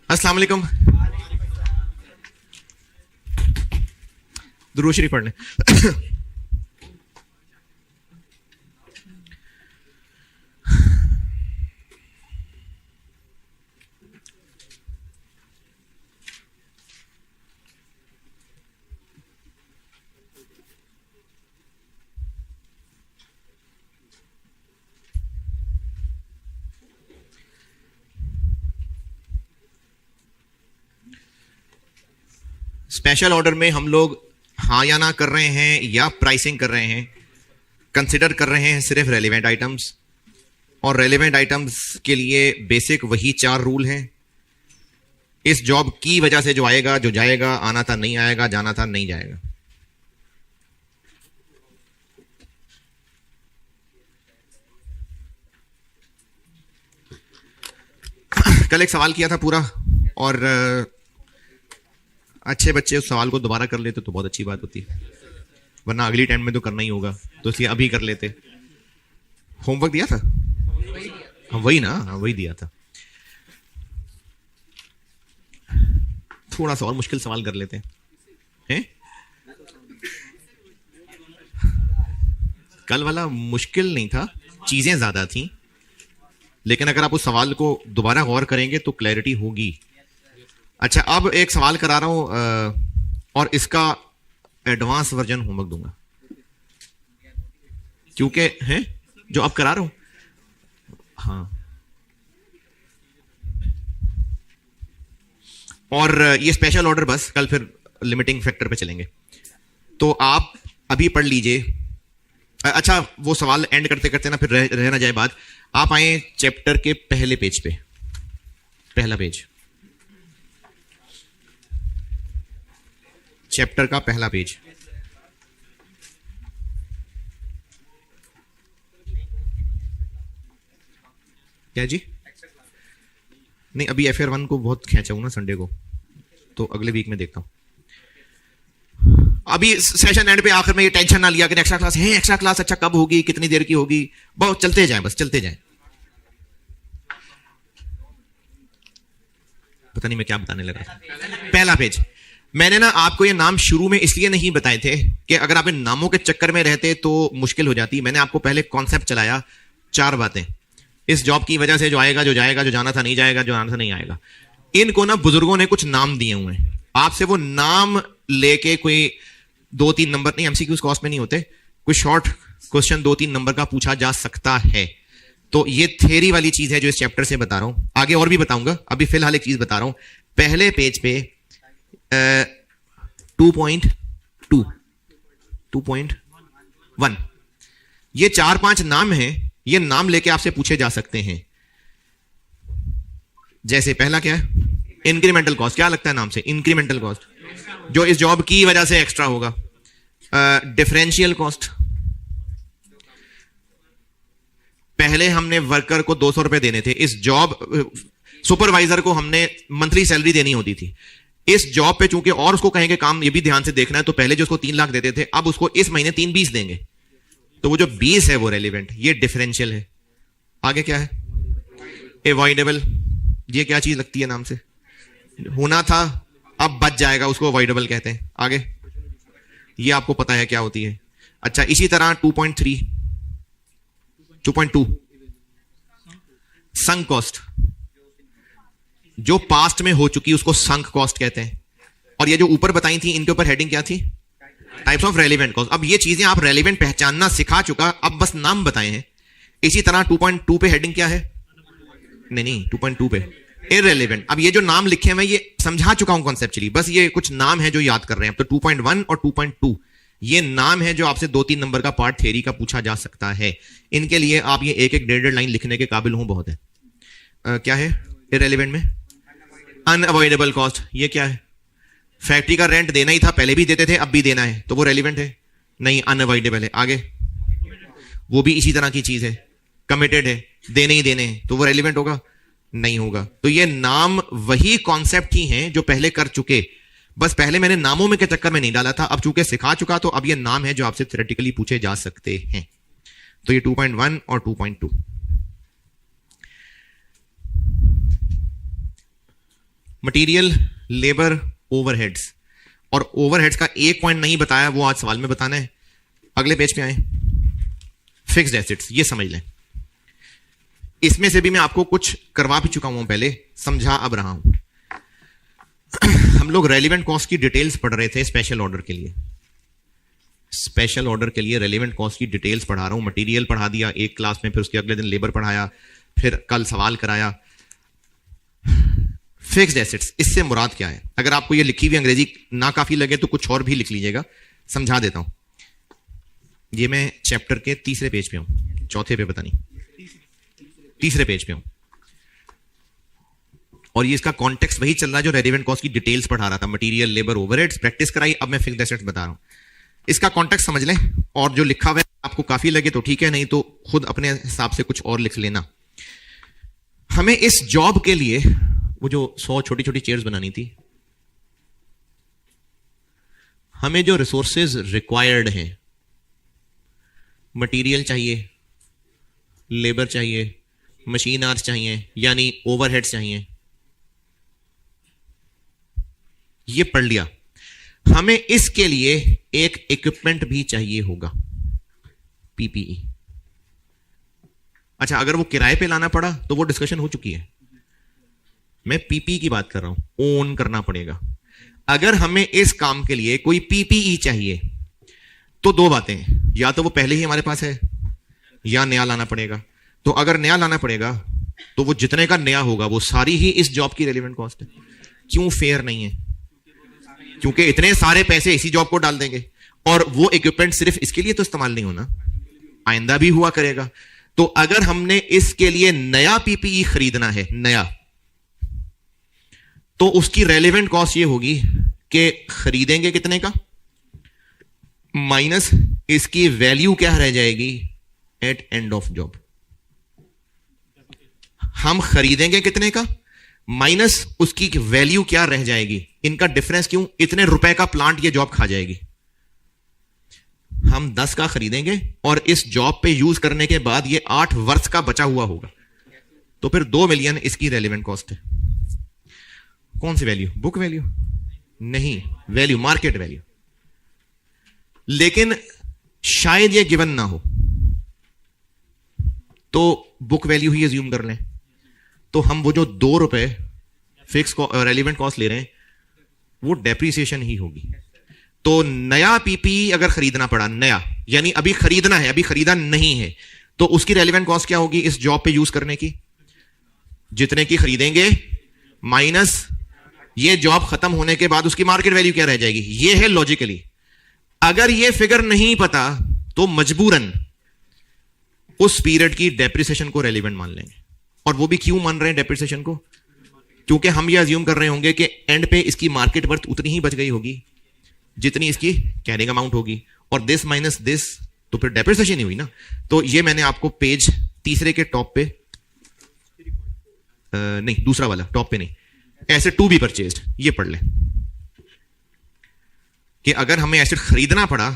अस्सलाम वालेकुम। दुरूद शरीफ पढ़ लें। स्पेशल ऑर्डर में हम लोग हाँ या ना कर रहे हैं या प्राइसिंग कर रहे हैं, कंसिडर कर रहे हैं सिर्फ रेलिवेंट आइटम्स। और रेलिवेंट आइटम्स के लिए बेसिक वही 4 रूल हैं। इस जॉब की वजह से जो आएगा जो जाएगा, आना था नहीं आएगा, जाना था नहीं जाएगा। कल एक सवाल किया था पूरा, और अच्छे बच्चे उस सवाल को दोबारा कर लेते तो बहुत अच्छी बात होती, वरना अगली टाइम में तो करना ही होगा, तो इसलिए अभी कर लेते। होमवर्क दिया था? हाँ वही ना, हाँ वही दिया था। थोड़ा सा और मुश्किल सवाल कर लेते हैं। कल वाला मुश्किल नहीं था, चीजें ज्यादा थी, लेकिन अगर आप उस सवाल को दोबारा गौर करेंगे तो क्लैरिटी होगी। अच्छा, अब एक सवाल करा रहा हूं और इसका एडवांस वर्जन होमवर्क दूंगा, क्योंकि है जो अब करा रहा हूं। हाँ, और ये स्पेशल ऑर्डर बस कल फिर लिमिटिंग फैक्टर पे चलेंगे, तो आप अभी पढ़ लीजिए। अच्छा, वो सवाल एंड करते करते ना फिर रह ना जाए बात। आप आए चैप्टर के पहले पेज पे, पहला पेज, चैप्टर का पहला पेज। क्या जी? नहीं, अभी FR 1 को बहुत खींचा हूं ना संडे को, तो अगले वीक में देखता हूं। अभी सेशन एंड पे आखिर में ये टेंशन ना लिया कि एक्स्ट्रा क्लास है, एक्स्ट्रा क्लास अच्छा कब होगी, कितनी देर की होगी, बहुत चलते जाएं, बस चलते जाएं। पता नहीं मैं क्या बताने लगा था। पहला पेज। मैंने ना आपको ये नाम शुरू में इसलिए नहीं बताए थे कि अगर आप इन नामों के चक्कर में रहते तो मुश्किल हो जाती। मैंने आपको पहले कॉन्सेप्ट चलाया, 4 बातें। इस जॉब की वजह से जो आएगा जो जाएगा, जो जाना था नहीं जाएगा, जो आना था नहीं आएगा। इनको ना बुजुर्गों ने कुछ नाम दिए हुए हैं, आपसे वो नाम लेके कोई 2-3 नंबर नहीं, MCQs कॉस्ट में नहीं होते, कोई शॉर्ट क्वेश्चन 2-3 नंबर का पूछा जा सकता है। तो ये थ्योरी वाली चीज है जो इस चैप्टर से बता रहा हूं, आगे और भी बताऊंगा, अभी फिलहाल एक चीज बता रहा हूं। पहले पेज पे 2.2, 2.1, ये 4-5 नाम हैं, ये नाम लेके आपसे पूछे जा सकते हैं। जैसे पहला क्या है? Incremental cost. क्या लगता है नाम से? इंक्रीमेंटल कॉस्ट, जो इस जॉब की वजह से एक्स्ट्रा होगा। डिफरेंशियल कॉस्ट, पहले हमने वर्कर को 200 रुपए देने थे, इस जॉब सुपरवाइजर को हमने मंथली सैलरी देनी होती थी। इस जॉब पे चूंकि और उसको कहेंगे काम ये भी ध्यान से देखना है, तो पहले जो उसको 3 लाख देते थे, अब उसको इस महीने 320 देंगे, तो वो जो 20 है वो रेलिवेंट, ये डिफरेंशियल है। आगे क्या है? अवॉइडेबल। ये क्या चीज लगती है नाम से? होना था अब बच जाएगा, उसको अवॉइडेबल कहते हैं। आगे ये आपको पता है क्या होती है। अच्छा, इसी तरह 2.3, 2.2 संक कॉस्ट, जो पास्ट में हो चुकी उसको संक कॉस्ट कहते हैं। और ये जो ऊपर बताई थी इनके ऊपर हेडिंग क्या थी? Types of relevant cost. अब ये चीजें आप रेलिवेंट पहचानना सिखा चुका, अब बस नाम बताए हैं। इसी तरह 2.2 पे हेडिंग क्या है? नहीं 2.2 पे इररेलेवेंट। अब ये जो नाम लिखे हैं मैं ये समझा चुका हूं कॉन्सेप्चुअली, बस ये कुछ नाम है जो याद कर रहे हैं। अब तो 2.1 और 2.2 ये नाम है जो आपसे 2-3 नंबर का पार्ट थ्योरी का पूछा जा सकता है। इनके लिए आप ये एक 1.5 लाइन लिखने के काबिल हो, बहुत है। क्या है इररेलेवेंट में? Unavoidable cost. ये क्या है? फैक्ट्री का रेंट देना ही था, पहले भी देते थे अब भी देना है, तो वो रेलिवेंट है? नहीं, अनअवॉइडेबल है। आगे वो भी इसी तरह की चीज है, कमिटेड है, देने ही देने हैं, तो वो रेलिवेंट होगा? नहीं होगा। तो ये नाम वही कॉन्सेप्ट ही हैं जो पहले कर चुके, बस पहले मैंने नामों में के चक्कर में नहीं डाला था, अब चूंकि सिखा चुका तो अब ये नाम है जो आपसे थ्योरेटिकली पूछे जा सकते हैं। तो ये 2.1 और 2.2। मटेरियल, लेबर, ओवरहेड्स, और ओवरहेड्स का एक पॉइंट नहीं बताया, वो आज सवाल में बताना है। अगले पेज पे आए, फिक्स्ड एसेट्स, ये समझ लें। इसमें से भी मैं आपको कुछ करवा भी चुका हूं पहले, समझा अब रहा हूं। हम लोग रेलिवेंट कॉस्ट की डिटेल्स पढ़ रहे थे स्पेशल ऑर्डर के लिए। स्पेशल ऑर्डर के लिए रेलिवेंट कॉस्ट की डिटेल्स पढ़ा रहा हूं। मटेरियल पढ़ा दिया एक क्लास में, फिर उसके अगले दिन लेबर पढ़ाया, फिर कल सवाल कराया। फिक्स्ड एसेट्स, इससे मुराद क्या है? अगर आपको ये लिखी हुई अंग्रेजी ना काफी लगे तो कुछ और भी लिख लीजिएगा, समझा देता हूं। ये मैं चैप्टर के तीसरे पेज पे हूं, चौथे पे पता नहीं, तीसरे पेज पे हूं, और ये इसका कॉन्टेक्स्ट वही चल रहा है जो रेलिवेंट कॉस्ट की डिटेल्स पढ़ा रहा था। मटेरियल, लेबर, ओवरहेड्स प्रैक्टिस कराई, अब मैं फिक्स्ड एसेट्स बता रहा हूं। इसका कॉन्टेक्स्ट समझ लें, और जो लिखा हुआ है आपको काफी लगे तो ठीक है, नहीं तो खुद अपने हिसाब से कुछ और लिख लेना। हमें इस जॉब के लिए वो जो 100 छोटी छोटी चेयर्स बनानी थी, हमें जो रिसोर्सेज रिक्वायर्ड हैं, मटेरियल चाहिए, लेबर चाहिए, मशीन आवर्स चाहिए, यानी ओवरहेड्स चाहिए, ये पढ़ लिया। हमें इसके लिए एक इक्विपमेंट भी चाहिए होगा, पीपीई। अच्छा, अगर वो किराए पे लाना पड़ा तो वो डिस्कशन हो चुकी है, मैं पीपीई की बात कर रहा हूं, ओन करना पड़ेगा। अगर हमें इस काम के लिए कोई पीपीई चाहिए तो दो बातें, या तो वो पहले ही हमारे पास है या नया लाना पड़ेगा। तो अगर नया लाना पड़ेगा तो वो जितने का नया होगा वो सारी ही इस जॉब की रेलिवेंट कॉस्ट है। क्यों फेयर नहीं है? क्योंकि इतने सारे पैसे इसी जॉब को डाल देंगे, और वो इक्विपमेंट सिर्फ इसके लिए तो इस्तेमाल नहीं होना, आइंदा भी हुआ करेगा। तो अगर हमने इसके लिए नया पीपीई खरीदना है, नया, तो उसकी रेलिवेंट कॉस्ट ये होगी कि खरीदेंगे कितने का माइनस इसकी वैल्यू क्या रह जाएगी एट एंड ऑफ जॉब। हम खरीदेंगे कितने का माइनस उसकी वैल्यू क्या रह जाएगी, इनका डिफरेंस क्यों? इतने रुपए का प्लांट ये जॉब खा जाएगी। हम 10 का खरीदेंगे और इस जॉब पे यूज करने के बाद ये 8 वर्ष का बचा हुआ होगा, तो फिर 2 मिलियन इसकी रेलिवेंट कॉस्ट है। कौन सी वैल्यू? बुक वैल्यू नहीं, वैल्यू मार्केट वैल्यू। लेकिन शायद ये गिवन ना हो तो बुक वैल्यू ही अज्यूम कर लें, तो हम वो जो 2 रुपए फिक्स रेलिवेंट कॉस्ट ले रहे हैं वो डेप्रिसिएशन ही होगी। तो नया पीपी अगर खरीदना पड़ा, नया यानी अभी खरीदना है, अभी खरीदा नहीं है, तो उसकी रेलिवेंट कॉस्ट क्या होगी इस जॉब पे यूज करने की? जितने की खरीदेंगे माइनस ये जॉब खत्म होने के बाद उसकी मार्केट वैल्यू क्या रह जाएगी। ये है लॉजिकली। अगर ये फिगर नहीं पता तो मजबूरन उस पीरियड की डेप्रिसिएशन को रेलिवेंट मान लेंगे। और वो भी क्यों मान रहे हैं डेप्रिसिएशन को? क्योंकि हम ये अज्यूम कर रहे होंगे कि एंड पे इसकी मार्केट वर्थ उतनी ही बच गई होगी जितनी इसकी कैरिंग अमाउंट होगी, और दिस माइनस दिस, तो फिर डेप्रिसिएशन ही हुई ना। तो ये मैंने आपको पेज तीसरे के टॉप पे नहीं, दूसरा वाला टॉप पे नहीं, एसेट टू बी परचेज्ड, ये पढ़ लें कि अगर हमें एसेट खरीदना पड़ा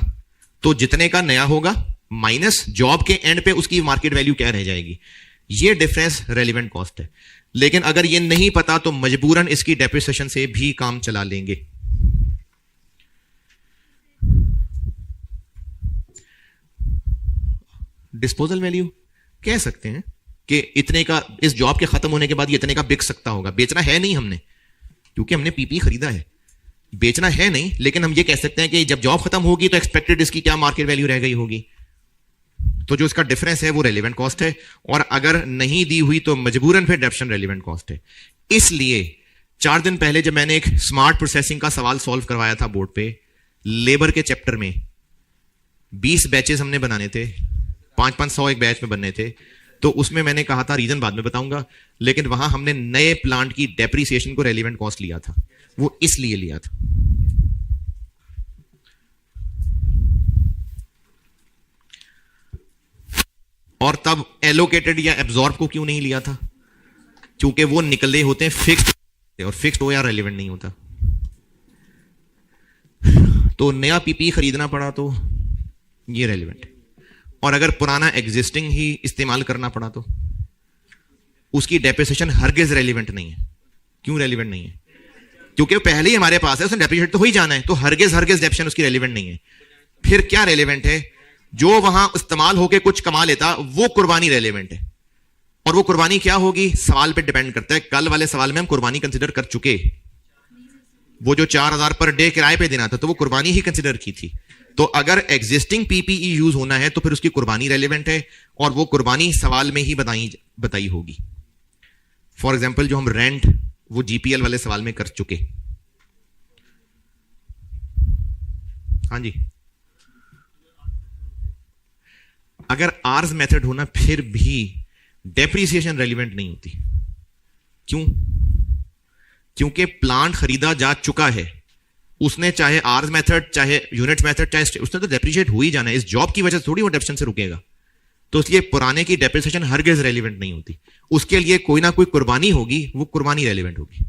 तो जितने का नया होगा माइनस जॉब के एंड पे उसकी मार्केट वैल्यू क्या रह जाएगी। ये डिफरेंस रेलिवेंट कॉस्ट है। लेकिन अगर ये नहीं पता तो मजबूरन इसकी डेप्रिसिएशन से भी काम चला लेंगे। डिस्पोजल वैल्यू कह सकते हैं कि इतने का इस जॉब के खत्म होने के बाद ये इतने का बिक सकता होगा। बेचना है नहीं हमने, क्योंकि हमने पीपी खरीदा है, बेचना है नहीं, लेकिन हम ये कह सकते हैं कि जब जॉब खत्म होगी तो एक्सपेक्टेड इसकी क्या मार्केट वैल्यू रह गई होगी। तो जो इसका डिफरेंस है वो रेलिवेंट कॉस्ट है, और अगर नहीं दी हुई तो मजबूरन फिर डेप्शन रेलिवेंट कॉस्ट है। इसलिए 4 दिन पहले जब मैंने एक स्मार्ट प्रोसेसिंग का सवाल सॉल्व करवाया था बोर्ड पे, लेबर के चैप्टर में 20 बैचेस हमने बनाने थे, 500 एक बैच में बनने थे, तो उसमें मैंने कहा था, रीजन बाद में बताऊंगा, लेकिन वहां हमने नए प्लांट की डेप्रिसिएशन को रेलिवेंट कॉस्ट लिया था। वो इसलिए लिया था और तब एलोकेटेड या एब्जॉर्ब को क्यों नहीं लिया था? क्योंकि वो निकले होते हैं फिक्स्ड, और फिक्स्ड हो या रेलिवेंट नहीं होता। तो नया पीपी खरीदना पड़ा तो ये रेलिवेंट है, और अगर पुराना एग्जिस्टिंग ही इस्तेमाल करना पड़ा तो उसकी डेप्रिसिएशन हरगिज रेलिवेंट नहीं है। क्यों रेलिवेंट नहीं है? क्योंकि पहले ही हमारे पास है, उसने डेप्रिशिएट तो हो ही जाना है, तो हरगिज हरगिज डेप्शन उसकी रेलिवेंट नहीं है। फिर क्या रेलिवेंट है? जो वहां इस्तेमाल होके कुछ कमा लेता वो कुर्बानी रेलिवेंट है। और वो कुर्बानी क्या होगी, सवाल पे डिपेंड करता है। कल वाले सवाल में हम कुर्बानी कंसिडर कर चुके, वो जो 4000 पर डे किराए पे देना था तो वो कुर्बानी ही कंसिडर की थी। तो अगर एग्जिस्टिंग पीपीई यूज होना है तो फिर उसकी कुर्बानी रेलिवेंट है, और वो कुर्बानी सवाल में ही बताई होगी। फॉर एग्जाम्पल जो हम रेंट वो जीपीएल वाले सवाल में कर चुके। हाँ जी, अगर आर्स मेथड होना फिर भी डेप्रिसिएशन रेलिवेंट नहीं होती। क्यों? क्योंकि प्लांट खरीदा जा चुका है, उसने चाहे आर्स मेथड चाहे यूनिट्स मेथड चाहे उसने तो डेप्रिशिएट हो ही जाना है। इस जॉब की वजह से थोड़ी वो डेप्रिसिएशन से रुकेगा। तो इसलिए पुराने की डेप्रिसिएशन हरगिज रेलिवेंट नहीं होती। उसके लिए कोई ना कोई कुर्बानी होगी, वो कुर्बानी रेलिवेंट होगी।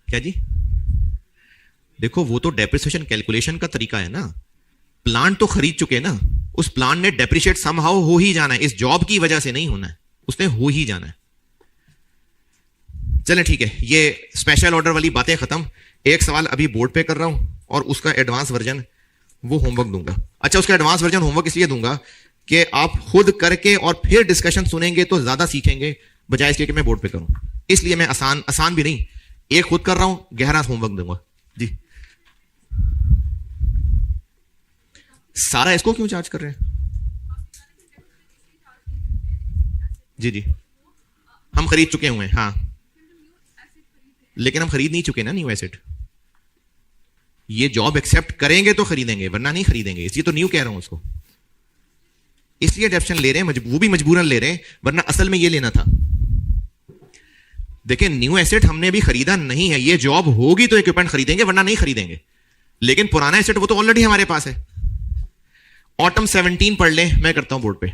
क्या जी? देखो वो तो डेप्रिसिएशन कैलकुलेशन का तरीका है ना। प्लांट तो खरीद चुके ना, उस प्लांट ने डेप्रिशिएट समहाउ हो ही जाना है, इस जॉब की वजह से नहीं होना है, उसने हो ही जाना है। चलें ठीक है, ये स्पेशल ऑर्डर वाली बातें खत्म। एक सवाल अभी बोर्ड पे कर रहा हूं और उसका एडवांस वर्जन वो होमवर्क दूंगा। अच्छा, उसका एडवांस वर्जन होमवर्क इसलिए दूंगा कि आप खुद करके और फिर डिस्कशन सुनेंगे तो ज्यादा सीखेंगे, बजाय इसलिए कि मैं बोर्ड पे करूं। इसलिए मैं आसान भी नहीं, एक खुद कर रहा हूं, गहरा होमवर्क दूंगा जी। सारा इसको क्यों चार्ज कर रहे हैं? जी जी, हम खरीद चुके हुए हैं, हाँ, लेकिन हम खरीद नहीं चुके ना न्यू एसेट। ये जॉब एक्सेप्ट करेंगे तो खरीदेंगे, वरना नहीं खरीदेंगे, इसलिए तो न्यू कह रहा हूं उसको। इसलिए डेप्शन ले रहे हैं, वो भी मजबूरन ले रहे हैं, वरना असल में ये लेना था। देखिए न्यू एसेट हमने भी खरीदा नहीं है, ये जॉब होगी तो इक्विपमेंट खरीदेंगे, वरना नहीं खरीदेंगे। लेकिन पुराना एसेट वो तो ऑलरेडी हमारे पास है। ऑटम 17 पढ़ लें, मैं करता हूं बोर्ड पे।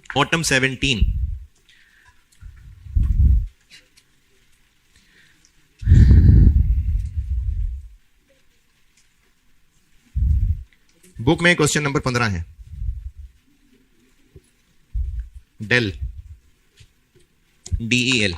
ऑटम 17 बुक में क्वेश्चन नंबर 15 है। डेल DEL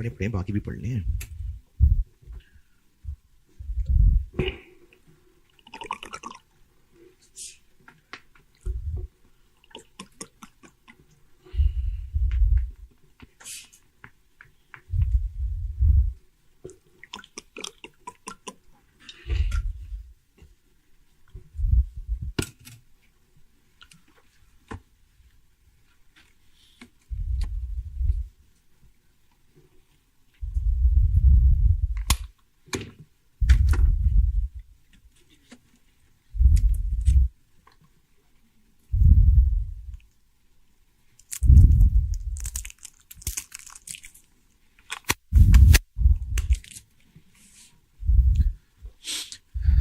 पढ़े पढ़े, बाकी भी पढ़ लें।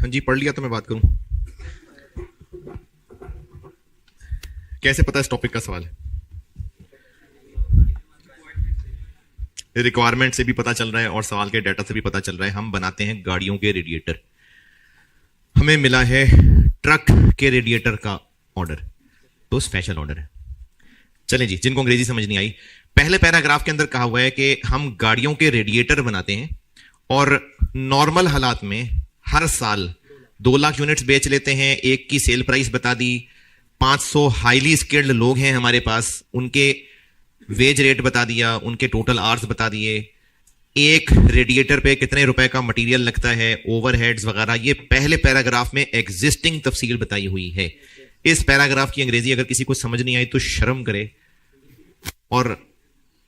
हाँ जी, पढ़ लिया तो मैं बात करूं। कैसे पता इस टॉपिक का सवाल है? रिक्वायरमेंट से भी पता चल रहा है और सवाल के डाटा से भी पता चल रहा है। हम बनाते हैं गाड़ियों के रेडिएटर। हमें मिला है ट्रक के रेडिएटर का ऑर्डर, तो स्पेशल ऑर्डर है। चलें जी, जिनको अंग्रेजी समझ नहीं आई, पहले पैराग्राफ के अंदर कहा हुआ है कि हम गाड़ियों के रेडिएटर बनाते हैं और नॉर्मल हालात में हर साल 2 लाख यूनिट्स बेच लेते हैं। एक की सेल प्राइस बता दी, 500 हाईली स्किल्ड लोग हैं हमारे पास, उनके वेज रेट बता दिया, उनके टोटल आवर्स बता दिए, एक रेडिएटर पे कितने रुपए का मटेरियल लगता है, ओवरहेड्स वगैरह। ये पहले पैराग्राफ में एग्जिस्टिंग तफसील बताई हुई है। इस पैराग्राफ की अंग्रेजी अगर किसी को समझ नहीं आई तो शर्म करे, और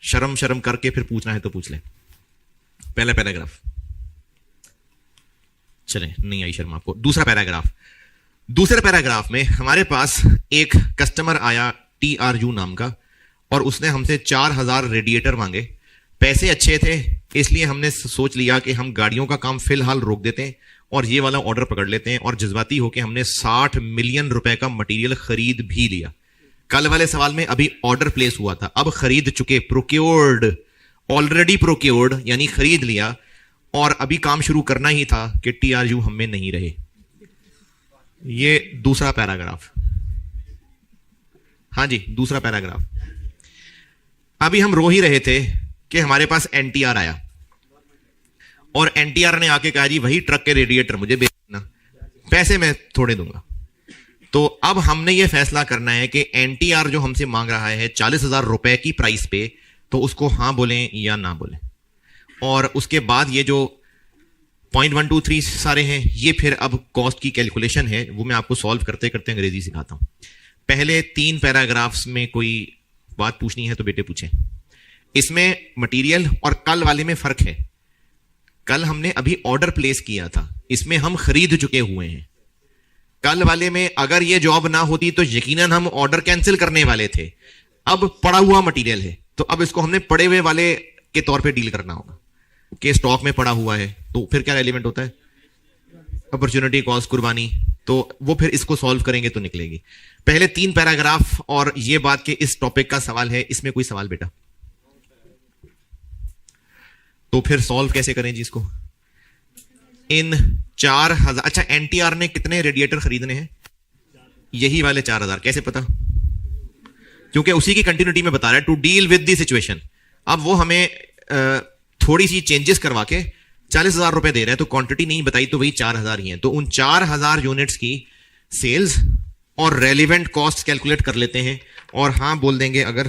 शर्म करके फिर पूछना है तो पूछ ले। पहला पैराग्राफ, चलें, नहीं आई शर्म आपको। दूसरा पैराग्राफ, दूसरे पैराग्राफ में हमारे पास एक कस्टमर आया TRU नाम का, और उसने हमसे 4000 रेडिएटर मांगे। पैसे अच्छे थे, इसलिए हमने सोच लिया कि हम गाड़ियों का काम फिलहाल रोक देते हैं और ये वाला ऑर्डर पकड़ लेते हैं, और जज्बाती होकर हमने 60 मिलियन रुपए का मटेरियल खरीद भी लिया। कल वाले सवाल में अभी ऑर्डर प्लेस हुआ था, अब खरीद चुके, प्रोक्योर्ड, ऑलरेडी प्रोक्योर्ड यानी खरीद लिया, और अभी काम शुरू करना ही था कि TRU हम में नहीं रहे। ये दूसरा पैराग्राफ। हाँ जी, दूसरा पैराग्राफ। अभी हम रो ही रहे थे कि हमारे पास NTR आया, और NTR ने आके कहा जी वही ट्रक के रेडिएटर मुझे बेचना, पैसे मैं थोड़े दूंगा। तो अब हमने ये फैसला करना है कि NTR जो हमसे मांग रहा है 40,000 रुपए की प्राइस पे, तो उसको हां बोलें या ना बोलें। और उसके बाद ये जो 0.123 सारे हैं, ये फिर अब कॉस्ट की कैलकुलेशन है, वो मैं आपको सॉल्व करते करते अंग्रेजी सिखाता हूं। पहले 3 पैराग्राफ्स में कोई बात पूछनी है तो बेटे पूछें। इसमें मटेरियल और कल वाले में फर्क है। कल हमने अभी ऑर्डर प्लेस किया था, इसमें हम खरीद चुके हुए हैं। कल वाले में अगर ये जॉब ना होती तो यकीनन हम ऑर्डर कैंसिल करने वाले थे। अब पड़ा हुआ मटेरियल है, तो अब इसको हमने पड़े हुए वाले के तौर पे डील करना होगा कि स्टॉक में पड़ा हुआ है, तो फिर क्या रेलिवेंट होता है? अपॉर्चुनिटी कॉस्ट, कुर्बानी। तो वो फिर इसको सॉल्व करेंगे तो निकलेगी। पहले 3 पैराग्राफ और ये बात कि इस टॉपिक का सवाल है, इसमें कोई सवाल बेटा? तो फिर सॉल्व कैसे करें जी इसको? इन 4000, अच्छा NTR ने कितने रेडिएटर खरीदने हैं? यही वाले 4000। कैसे पता? क्योंकि उसी की कंटिन्यूटी में बता रहा है, to deal with the situation. अब वो हमें थोड़ी सी चेंजेस करवा के 40,000 रुपए दे रहे हैं, तो क्वांटिटी नहीं बताई तो वही 4000 ही है। तो उन 4000 यूनिट्स की सेल्स और रेलिवेंट कॉस्ट कैलकुलेट कर लेते हैं, और हां बोल देंगे अगर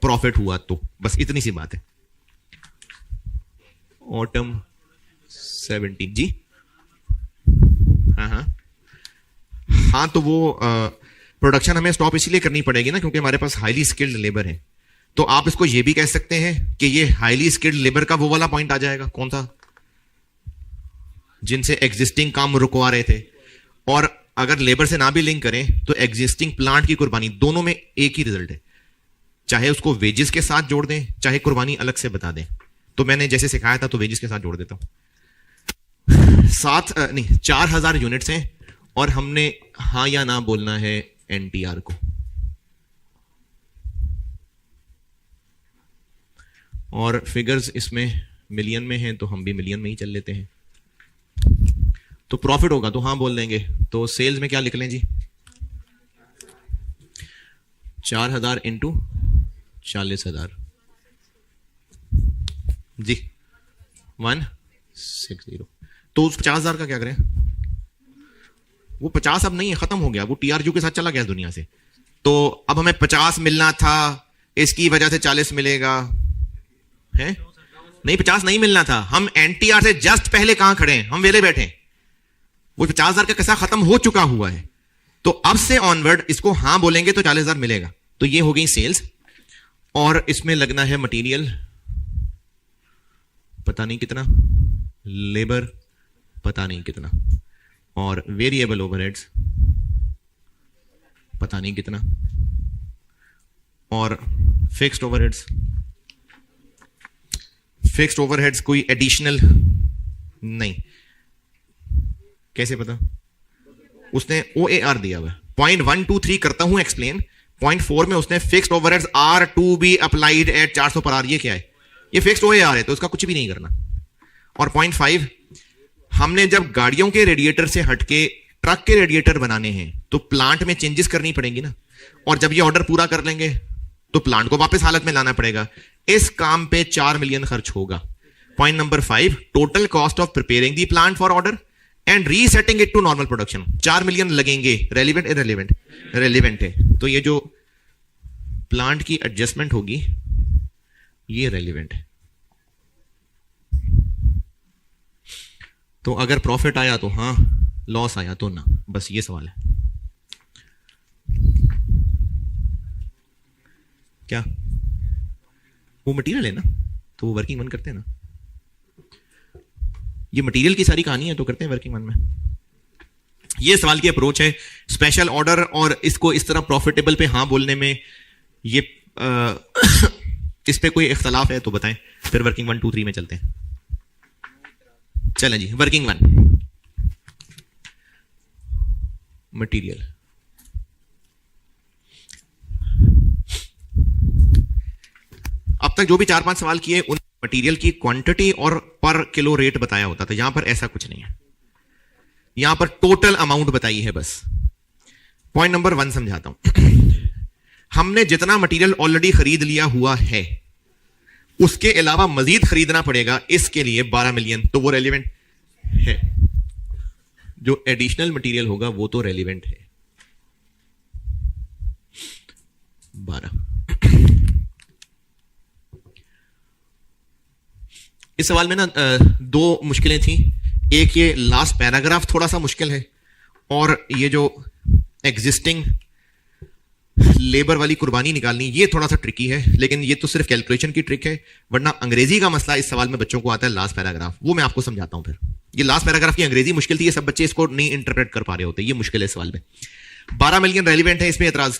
प्रॉफिट हुआ तो। बस इतनी सी बात है। ऑटम 17 जी, हाँ तो वो प्रोडक्शन हमें स्टॉप इसलिए करनी पड़ेगी ना, क्योंकि हमारे पास हाईली स्किल्ड लेबर है। तो आप इसको ये भी कह सकते हैं कि ये हाईली स्किल्ड लेबर का वो वाला पॉइंट आ जाएगा, कौन सा? जिनसे एग्जिस्टिंग काम रुकवा रहे थे। और अगर लेबर से ना भी लिंक करें तो एग्जिस्टिंग प्लांट की कुर्बानी, दोनों में एक ही रिजल्ट है। चाहे उसको वेजेस के साथ जोड़ दें, चाहे कुर्बानी अलग से बता दें। तो मैंने जैसे सिखाया था तो वेजेस के साथ जोड़ देता हूं। 4000 यूनिट्स हैं, और हमने हां या ना बोलना है NTR को। और फिगर्स इसमें मिलियन में हैं, तो हम भी मिलियन में ही चल लेते हैं। तो प्रॉफिट होगा तो हां बोल देंगे। तो सेल्स में क्या लिख लें जी? 4000 इंटू 40,000, जी 160। तो उस 50,000 का क्या करें? वो 50 अब नहीं है, खत्म हो गया, वो टीआरयू के साथ चला गया दुनिया से। तो अब हमें 50 मिलना था, इसकी वजह से 40 मिलेगा है? नहीं, 50 नहीं मिलना था। हम एनटीआर से जस्ट पहले कहां खड़े हैं? हम वेले बैठे हैं। वो 50,000 का किस्सा खत्म हो चुका हुआ है। तो अब से ऑनवर्ड इसको हां बोलेंगे तो 40,000 मिलेगा। तो ये हो गई सेल्स, और इसमें लगना है मटेरियल पता नहीं कितना, लेबर पता नहीं कितना, और वेरिएबल ओवरहेड्स पता नहीं कितना, और फिक्स्ड ओवरहेड्स। फिक्स्ड ओवरहेड्स कोई एडिशनल नहीं, कैसे पता? उसने OAR दिया हुआ है। 0.123 करता हूं एक्सप्लेन, 0.4 में उसने fixed overheads are to be applied at 400 per are. ये क्या है? ये फिक्स्ड OAR है, तो उसका कुछ भी नहीं करना। और 0.5 हमने जब गाड़ियों के रेडिएटर से हटके ट्रक के रेडिएटर बनाने हैं तो प्लांट में चेंजेस करनी पड़ेंगी ना, और जब ये ऑर्डर पूरा कर लेंगे तो प्लांट को वापस हालत में लाना पड़ेगा। इस काम पे 4 मिलियन खर्च होगा। Point number 5, total cost of preparing the plant for order and resetting it to normal production. 4 million लगेंगे। Relevant irrelevant? रेलिवेंट है। तो ये जो प्लांट की एडजस्टमेंट होगी ये रेलिवेंट है। तो अगर प्रॉफिट आया तो हां, लॉस आया तो ना, बस ये सवाल है। क्या वो मटेरियल है ना, तो वो वर्किंग वन करते हैं ना। ये मटेरियल की सारी कहानी है तो करते हैं वर्किंग वन में। ये सवाल की अप्रोच है स्पेशल ऑर्डर, और इसको इस तरह प्रॉफिटेबल पे हां बोलने में ये इस पे कोई इख्तलाफ है तो बताएं, फिर वर्किंग 1 2 3 में चलते हैं। चलें जी, वर्किंग 1 मटेरियल। अब तक जो भी 4-5 सवाल किए उन मटेरियल की क्वांटिटी और पर किलो रेट बताया होता था। यहां पर ऐसा कुछ नहीं है, यहां पर टोटल अमाउंट बताई है बस। पॉइंट नंबर 1 समझाता हूं। हमने जितना मटेरियल ऑलरेडी खरीद लिया हुआ है उसके अलावा मजीद खरीदना पड़ेगा, इसके लिए 12 मिलियन, तो वो रेलिवेंट है। जो एडिशनल मटेरियल होगा वो तो रेलिवेंट है। 12। इस सवाल में ना 2 मुश्किलें थी। एक ये लास्ट पैराग्राफ थोड़ा सा मुश्किल है, और ये जो एग्जिस्टिंग लेबर वाली कुर्बानी निकालनी ये थोड़ा सा ट्रिकी है, लेकिन ये तो सिर्फ कैलकुलेशन की ट्रिक है। वरना अंग्रेजी का मसला इस सवाल में बच्चों को आता है लास्ट पैराग्राफ, वो मैं आपको समझाता हूं फिर। ये लास्ट पैराग्राफ की अंग्रेजी मुश्किल थी, ये सब बच्चे इसको नहीं इंटरप्रेट कर पा रहे होते, ये मुश्किल है सवाल में। 12 मिलियन रेलिवेंट है, इसमें एतराज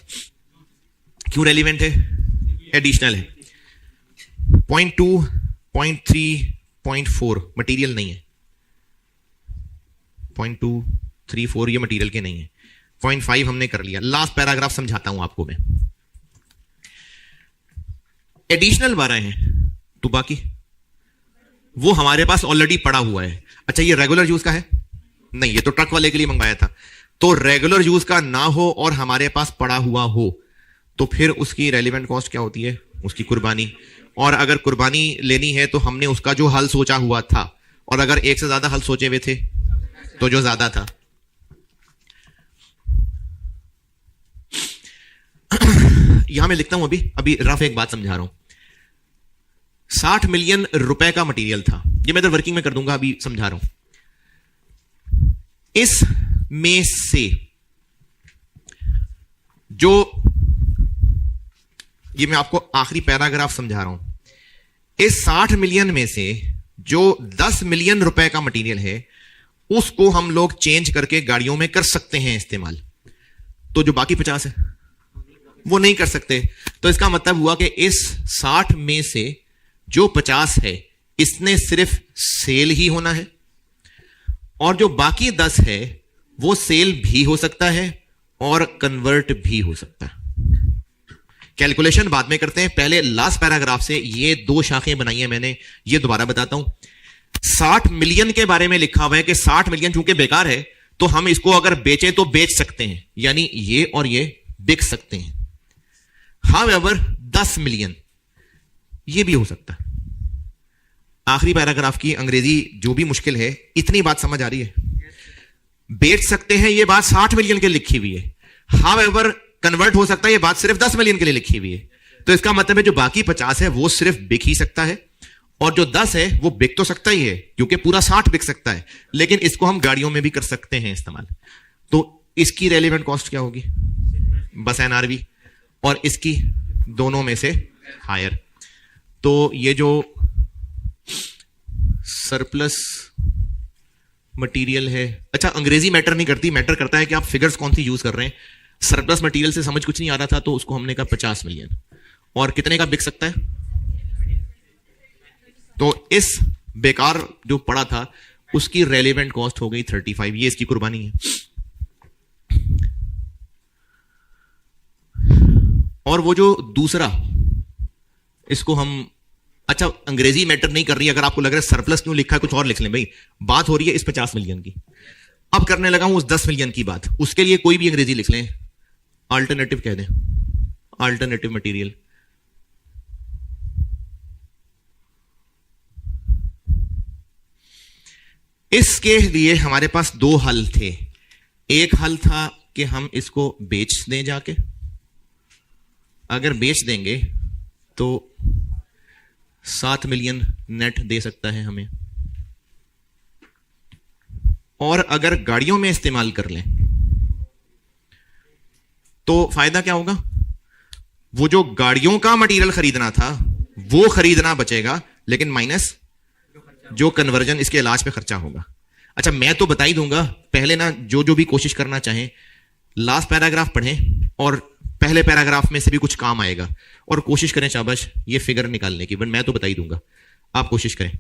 क्यों रेलिवेंट है? एडिशनल है। 0.2, 0.3, 0.4 मटीरियल नहीं है। 0.2, 3, 4 ये मटीरियल के नहीं है। 0.5 हमने कर लिया। लास्ट पैराग्राफ समझाता हूं आपको मैं। एडिशनल 12 हैं, तो बाकी वो हमारे पास ऑलरेडी पड़ा हुआ है। अच्छा, ये रेगुलर यूज का है? नहीं, ये तो ट्रक वाले के लिए मंगवाया था। तो रेगुलर यूज का ना हो और हमारे पास पड़ा हुआ हो तो फिर उसकी रेलिवेंट कॉस्ट क्या होती है? उसकी कुर्बानी। और अगर कुर्बानी लेनी है तो हमने उसका जो हल सोचा हुआ था, और अगर एक से ज्यादा हल सोचे हुए थे तो जो ज्यादा था। यहां मैं लिखता हूं, अभी रफ एक बात समझा रहा हूं। 60 मिलियन रुपए का मटेरियल था, ये मैं इधर वर्किंग में कर दूंगा, अभी समझा रहा हूं। इस में से जो, ये मैं आपको आखिरी पैराग्राफ समझा रहा हूं, इस 60 मिलियन में से जो 10 मिलियन रुपए का मटेरियल है उसको हम लोग चेंज करके गाड़ियों में कर सकते हैं इस्तेमाल। तो जो बाकी 50 है वो नहीं कर सकते। तो इसका मतलब हुआ कि इस 60 में से जो 50 है इसने सिर्फ सेल ही होना है, और जो बाकी 10 है वो सेल भी हो सकता है और कन्वर्ट भी हो सकता है। कैलकुलेशन बाद में करते हैं, पहले लास्ट पैराग्राफ से ये 2 शाखें बनाई हैं मैंने, ये दोबारा बताता हूं। 60 मिलियन के बारे में लिखा हुआ है कि 60 मिलियन चूंकि बेकार है तो हम इसको अगर बेचें तो बेच सकते हैं, यानी ये और ये बिक सकते हैं। हाउएवर 10 मिलियन ये भी हो सकता है, आखिरी पैराग्राफ की अंग्रेजी जो भी मुश्किल है, इतनी बात समझ आ रही है? बेच सकते हैं ये बात 60 मिलियन के लिए लिखी हुई है, हाउएवर कन्वर्ट हो सकता है ये बात सिर्फ 10 मिलियन के लिए लिखी हुई है। तो इसका मतलब है जो बाकी 50 है वो सिर्फ बिक ही सकता है, और जो 10 है वो बिक तो सकता ही है क्योंकि पूरा 60 बिक सकता है, लेकिन इसको हम गाड़ियों में भी कर सकते हैं इस्तेमाल। तो इसकी रेलिवेंट कॉस्ट क्या होगी? बस एनआरवी, और इसकी दोनों में से हायर। तो ये जो सरप्लस मटेरियल है, अच्छा अंग्रेजी मैटर नहीं करती, मैटर करता है कि आप फिगर्स कौन सी यूज कर रहे हैं। सरप्लस मटेरियल से समझ कुछ नहीं आ रहा था, तो उसको हमने कहा 50 मिलियन, और कितने का बिक सकता है? तो इस बेकार जो पड़ा था उसकी रेलेवेंट कॉस्ट हो गई 35। ये इसकी कुर्बानी है। और वो जो दूसरा, इसको हम, अच्छा अंग्रेजी मैटर नहीं कर रही, अगर आपको लग रहा है सरप्लस क्यों लिखा है कुछ और लिख लें भाई, बात हो रही है इस 50 मिलियन की। अब करने लगा हूं उस 10 मिलियन की बात, उसके लिए कोई भी अंग्रेजी लिख लें, अल्टरनेटिव कह दें, अल्टरनेटिव मटेरियल। इसके लिए हमारे पास दो हल थे। एक हल था कि हम इसको बेच दें जाके, अगर बेच देंगे तो 7 मिलियन नेट दे सकता है हमें, और अगर गाड़ियों में इस्तेमाल कर लें तो फायदा क्या होगा? वो जो गाड़ियों का मटेरियल खरीदना था वो खरीदना बचेगा, लेकिन माइनस जो कन्वर्जन इसके इलाज पे खर्चा होगा। अच्छा मैं तो बता ही दूंगा, पहले ना जो जो भी कोशिश करना चाहें लास्ट पैराग्राफ पढ़ें और पहले पैराग्राफ में से भी कुछ काम आएगा, और कोशिश करें शाबाश ये फिगर निकालने की, बट मैं तो बता ही दूंगा, आप कोशिश करें।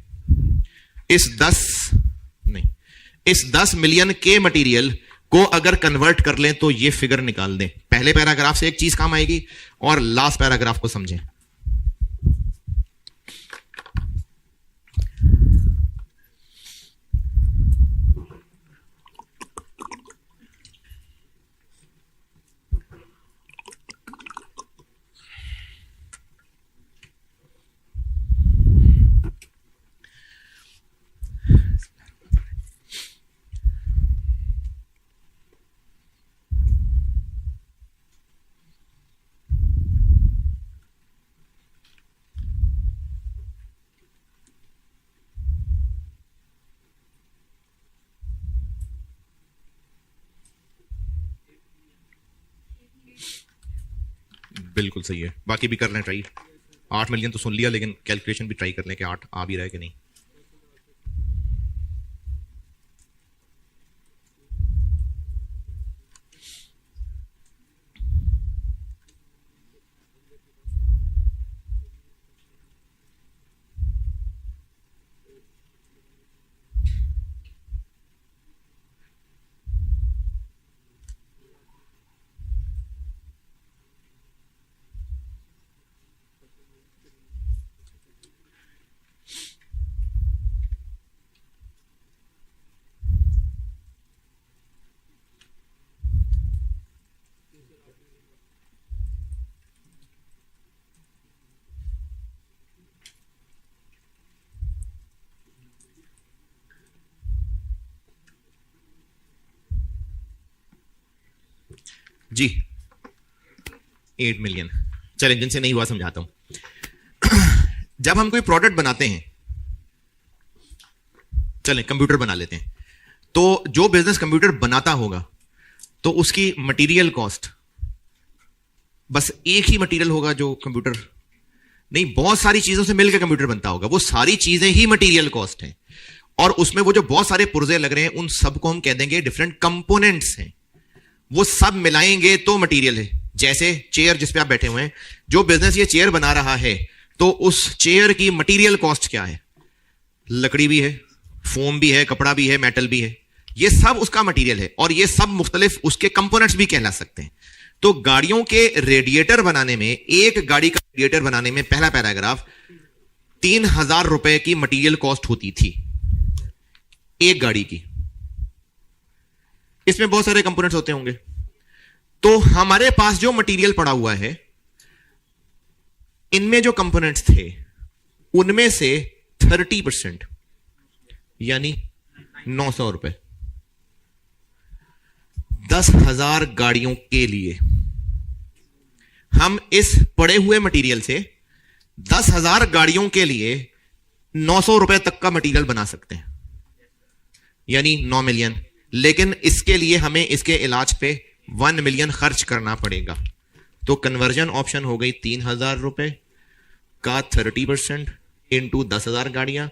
इस 10 मिलियन के मटेरियल को अगर कन्वर्ट कर लें तो ये फिगर निकाल दें। पहले पैराग्राफ से एक चीज काम आएगी, और लास्ट पैराग्राफ को समझें। बिल्कुल सही है, बाकी भी कर लें ट्राई। 8 मिलियन तो सुन लिया, लेकिन कैलकुलेशन भी ट्राई कर लें कि 8 आ भी रहा है कि नहीं। जी 8 मिलियन। चलें, जिनसे नहीं हुआ समझाता हूं। जब हम कोई प्रोडक्ट बनाते हैं, चलें कंप्यूटर बना लेते हैं, तो जो बिजनेस कंप्यूटर बनाता होगा तो उसकी मटेरियल कॉस्ट, बस एक ही मटेरियल होगा जो कंप्यूटर नहीं, बहुत सारी चीजों से मिलकर कंप्यूटर बनता होगा, वो सारी चीजें ही मटेरियल कॉस्ट हैं। और उसमें वो जो बहुत सारे पुर्जे लग रहे हैं उन सबको हम कह देंगे डिफरेंट कंपोनेंट्स हैं, वो सब मिलाएंगे तो मटेरियल है। जैसे चेयर जिस पे आप बैठे हुए हैं, जो बिजनेस ये चेयर बना रहा है तो उस चेयर की मटेरियल कॉस्ट क्या है? लकड़ी भी है, फोम भी है, कपड़ा भी है, मेटल भी है, ये सब उसका मटेरियल है, और ये सब मुख्तलिफ उसके कंपोनेंट्स भी कहला सकते हैं। तो गाड़ियों के रेडिएटर बनाने में, एक गाड़ी का रेडिएटर बनाने में पहला पैराग्राफ 3000 रुपए की मटेरियल कॉस्ट होती थी एक गाड़ी की। इसमें बहुत सारे कंपोनेंट्स होते होंगे, तो हमारे पास जो मटेरियल पड़ा हुआ है, इनमें जो कंपोनेंट्स थे उनमें से 30%, यानी 900 रुपए। 10,000 गाड़ियों के लिए हम इस पड़े हुए मटेरियल से 10,000 गाड़ियों के लिए 900 रुपए तक का मटेरियल बना सकते हैं, यानी 9 मिलियन। लेकिन इसके लिए हमें इसके इलाज पे 1 मिलियन खर्च करना पड़ेगा। तो कन्वर्जन ऑप्शन हो गई 3,000 रुपए का 30% इंटू 10,000 गाड़ियां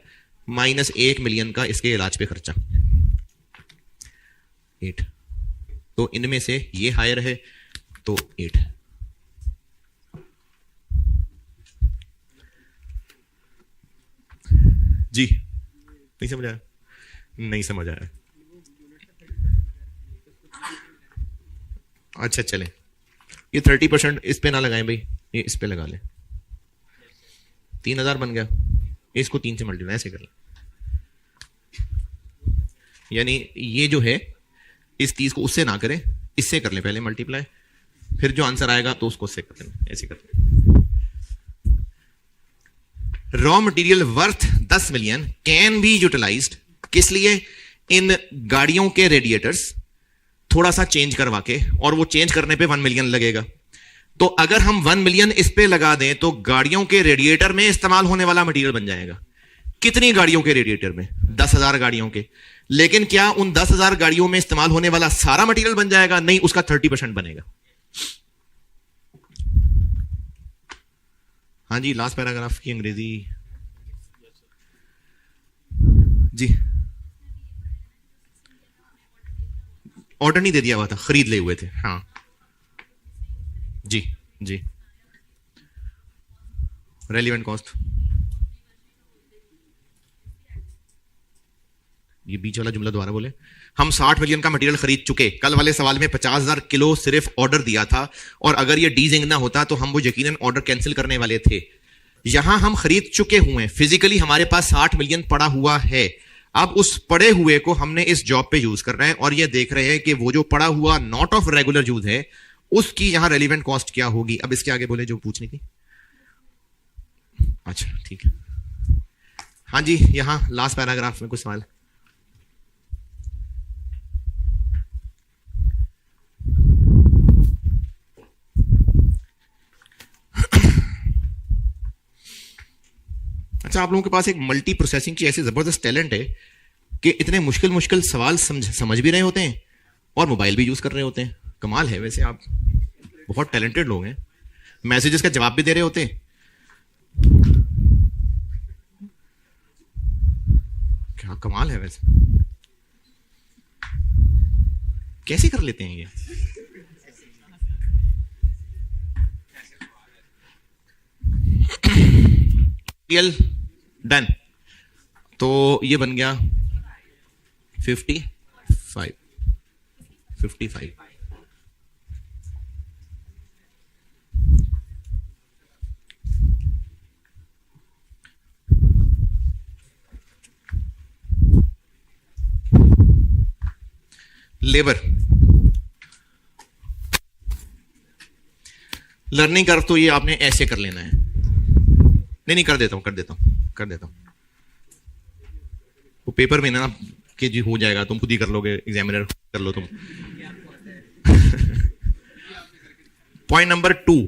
माइनस 1 मिलियन का इसके इलाज पे खर्चा 8। तो इनमें से ये हायर है तो 8। जी नहीं समझ आया? नहीं समझ आया। अच्छा चले, ये 30% इस पे ना लगाएं भाई, ये इस पे लगा लें। 3,000 बन गया, इसको 3 से मल्टीप्लाई ऐसे कर लें, यानी ये जो है इस 30 को उससे ना करें, इससे कर लें पहले मल्टीप्लाई, फिर जो आंसर आएगा तो उसको उससे कर लें, ऐसे कर लें। Raw material worth 10 million can be utilised, किस लिए? इन गाड़ियों के रेडिएटर्स थोड़ा सा चेंज करवा के, और वो चेंज करने पे 1 मिलियन लगेगा। तो अगर हम 1 मिलियन इस पे लगा दें तो गाड़ियों के रेडिएटर में इस्तेमाल होने वाला मटेरियल बन जाएगा। कितनी गाड़ियों के रेडिएटर में? 10,000 गाड़ियों के। लेकिन क्या उन 10,000 गाड़ियों में इस्तेमाल होने वाला सारा मटेरियल बन जाएगा? नहीं, उसका 30% बनेगा। हाँ जी, लास्ट पैराग्राफ की अंग्रेजी जी। ऑर्डर नहीं दे दिया हुआ था, खरीद ले हुए थे। हाँ जी जी। रेलिवेंट कॉस्ट, ये बीच वाला जुमला दोबारा बोले। हम 60 मिलियन का मटेरियल खरीद चुके। कल वाले सवाल में 50,000 किलो सिर्फ ऑर्डर दिया था, और अगर ये डीजिंग ना होता तो हम वो यकीनन ऑर्डर कैंसिल करने वाले थे। यहां हम खरीद चुके हुए, फिजिकली हमारे पास 60 मिलियन पड़ा हुआ है। अब उस पड़े हुए को हमने इस जॉब पे यूज कर रहे हैं, और ये देख रहे हैं कि वो जो पड़ा हुआ नॉट ऑफ रेगुलर यूज है उसकी यहां रेलिवेंट कॉस्ट क्या होगी। अब इसके आगे बोले जो पूछनी थी। अच्छा ठीक है। हाँ जी, यहां लास्ट पैराग्राफ में कुछ सवाल। अच्छा, आप लोगों के पास एक मल्टी प्रोसेसिंग की ऐसी जबरदस्त टैलेंट है कि इतने मुश्किल मुश्किल सवाल समझ भी रहे होते हैं और मोबाइल भी यूज कर रहे होते हैं। कमाल है, वैसे आप बहुत टैलेंटेड लोग हैं। मैसेजेस का जवाब भी दे रहे होते हैं। क्या कमाल है वैसे, कैसे कर लेते हैं ये? डन। तो ये बन गया 55। लेबर लर्निंग कर्व तो ये आपने ऐसे कर लेना है। नहीं कर देता हूं। वो पेपर में ना कि जी हो जाएगा, तुम खुद ही कर लोगे, एग्जामिनर कर लो तुम। पॉइंट नंबर 2,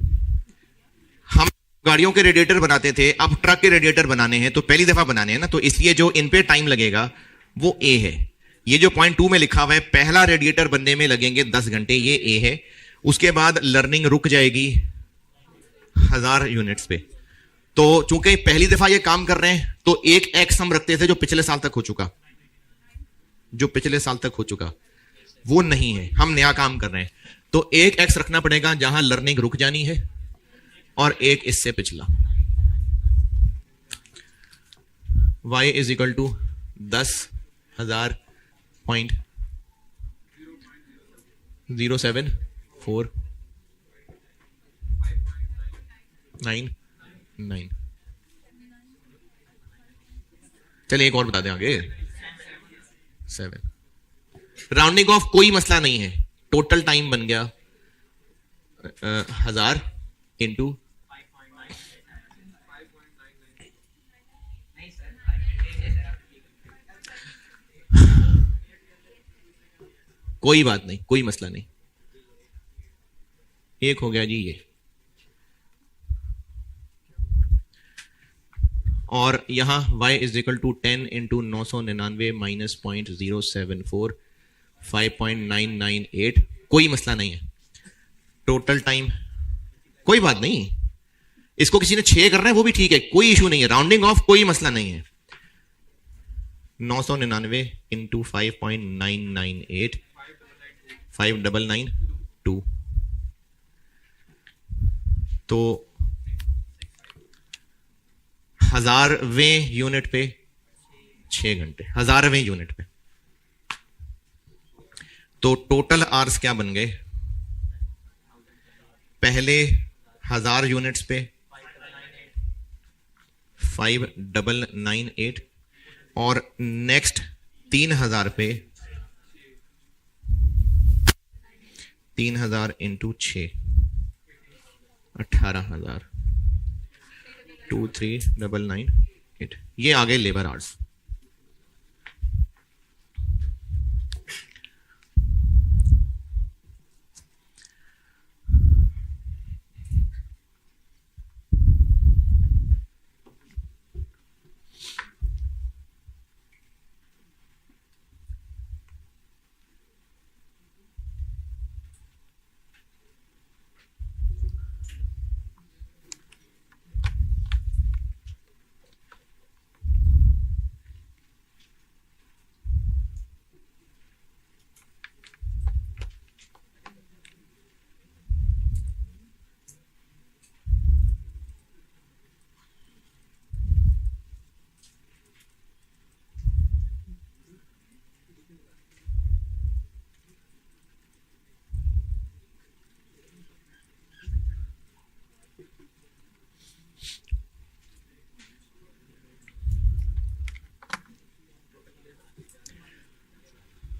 हम गाड़ियों के रेडिएटर बनाते थे, अब ट्रक के रेडिएटर बनाने हैं, तो पहली दफा बनाने हैं ना, तो इसलिए जो इन पे टाइम लगेगा वो ए है। ये जो पॉइंट 2 में लिखा हुआ है, पहला रेडिएटर बनने में लगेंगे 10 घंटे, ये ए है। उसके बाद लर्निंग रुक जाएगी 1000 यूनिट्स पे। तो चूंकि पहली दफा ये काम कर रहे हैं, तो एक एक्स हम रखते थे जो पिछले साल तक हो चुका, वो नहीं है, हम नया काम कर रहे हैं। तो एक एक्स रखना पड़ेगा जहां लर्निंग रुक जानी है, और एक इससे पिछला। y is equal to 10,000.07499। चलिए एक और बता दें आगे। 7। राउंडिंग ऑफ कोई मसला नहीं है। टोटल टाइम बन गया 1000 इंटू कोई बात नहीं, कोई मसला नहीं। एक हो गया जी ये, और यहां y is equal to 10 into 999 minus 0.074 5.998, कोई मसला नहीं है। टोटल टाइम कोई बात नहीं, इसको किसी ने 6 करना है वो भी ठीक है, कोई इशू नहीं है, राउंडिंग ऑफ कोई मसला नहीं है। 999 इंटू 5.998 5992, तो 1000वें यूनिट पे 6 घंटे, 1000वें यूनिट पे। तो टोटल आवर्स क्या बन गए? पहले 1000 यूनिट्स पे 5998, और नेक्स्ट 3000 पे 3000 इंटू 6 18,000 23998, ये आ गए लेबर आवर्स।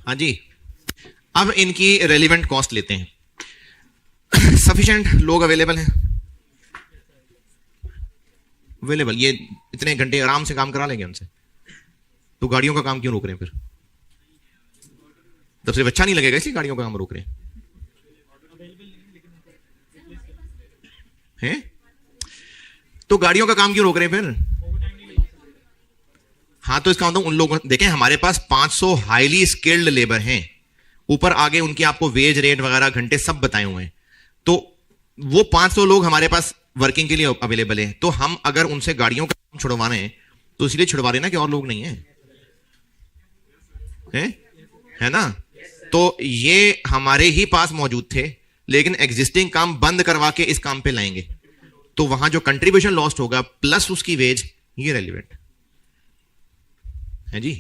हाँ जी, अब इनकी रेलिवेंट कॉस्ट लेते हैं। सफिशिएंट लोग अवेलेबल हैं? अवेलेबल, ये इतने घंटे आराम से काम करा लेंगे उनसे, तो गाड़ियों का काम क्यों रोक रहे हैं फिर? तब सिर्फ अच्छा नहीं लगेगा इसलिए गाड़ियों का काम रोक रहे हैं? तो गाड़ियों का काम क्यों रोक रहे हैं फिर? हाँ, तो इसका मतलब उन लोगों, देखें हमारे पास 500 हाईली स्किल्ड लेबर हैं, ऊपर आगे उनके आपको वेज रेट वगैरह घंटे सब बताए हुए हैं, तो वो 500 लोग हमारे पास वर्किंग के लिए अवेलेबल हैं। तो हम अगर उनसे गाड़ियों का काम छुड़वा रहे हैं तो इसलिए छुड़वा रहे हैं ना कि और लोग नहीं है ना? तो ये हमारे ही पास मौजूद थे, लेकिन एग्जिस्टिंग काम बंद करवा के इस काम पे लाएंगे, तो वहां जो कंट्रीब्यूशन लॉस्ट होगा प्लस उसकी वेज, ये रेलिवेंट है जी।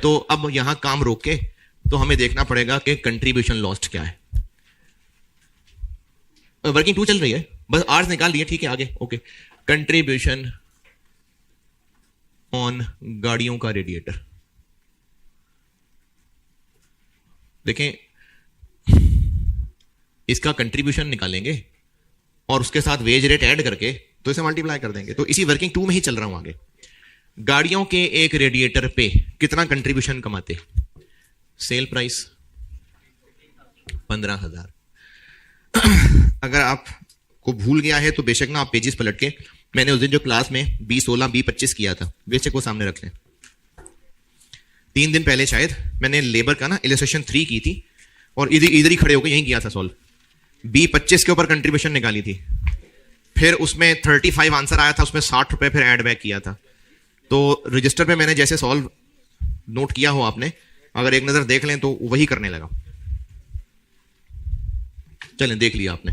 तो अब यहां काम रोक के तो हमें देखना पड़ेगा कि कंट्रीब्यूशन लॉस्ट क्या है। वर्किंग 2 चल रही है, बस आर्स निकाल लिए, ठीक है आगे। ओके, कंट्रीब्यूशन ऑन गाड़ियों का रेडिएटर। देखें, इसका कंट्रीब्यूशन निकालेंगे और उसके साथ वेज रेट ऐड करके तो इसे मल्टीप्लाई कर देंगे। तो इसी वर्किंग 2 में ही चल रहा हूं आगे। गाड़ियों के एक रेडिएटर पे कितना कंट्रीब्यूशन कमाते? Sale price 15,000। अगर आपको भूल गया है तो बेशक ना आप पेजेस पलट के, मैंने उस दिन जो क्लास में B16 B25 किया था बेशक वो सामने रख लें। 3 दिन पहले शायद मैंने लेबर का ना इलस्ट्रेशन 3 की थी और इधर ही खड़े होकर यही किया था सॉल्व। B25 के ऊपर कंट्रीब्यूशन निकाली थी, फिर उसमें 35 आंसर आया था, उसमें 60 रुपए फिर एड बैक किया था। तो रजिस्टर पे मैंने जैसे सॉल्व नोट किया हो आपने, अगर एक नजर देख लें तो वही करने लगा। चलें, देख लिया आपने।